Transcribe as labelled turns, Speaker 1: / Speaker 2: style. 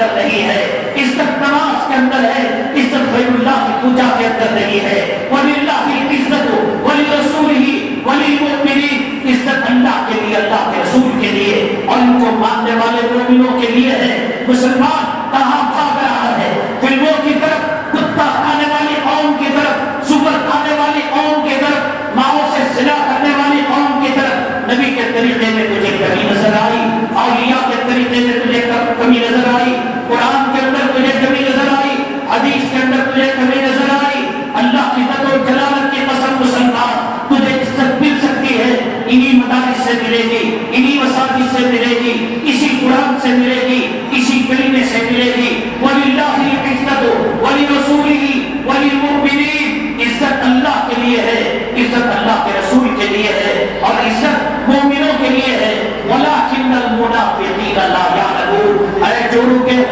Speaker 1: اندر نہیں ہے، عزت نماز کے اندر ہے، عزت غیر اللہ کی پوجا کے اندر نہیں ہے۔ وَلِلَّهِ الْعِزَّةُ وَلِرَسُولِهِ وَلِلْمُؤْمِنِينَ، عزت اللہ کے لیے، اللہ کے رسول کے لیے اور ان کو ماننے والے مومنوں کے لیے ہے۔ مسلمان کہاں بھاگ رہا ہے؟ فلموں کی طرف، کتا کھانے والی قوم کی طرف، سور کھانے والی قوم کی طرف، ماؤں سے زنا کرنے والی قوم کی طرف۔ نبی کے طریقے میں تجھے کمی نظر آئی، اولیاء کے طریقے میں تجھے کمی نظر آئی، قرآن کے اندر تجھے کمی نظر آئی، حدیث کے اندر تجھے کمی نظر آئی۔ اللہ کی عزت و جلالت کی قسم مسلمان، تجھے عزت مل سکتی ہے، انہی مدارس سے ملے گی، انہی مساجد سے ملے گی، اسی قرآن سے ملے گی، اسی کلمے سے ملے گی۔ وَلِلَّهِ الْعِزَّةُ وَلِرَسُولِهِ وَلِلْمُؤْمِنِينَ، عزت اللہ کے لیے ہے، عزت اللہ کے رسول کے لیے ہے اور عزت مومنوں کے لیے ہے۔ وَلَٰكِنَّ الْمُنَافِقِينَ لَا يَعْلَمُونَ، اے چوروں کے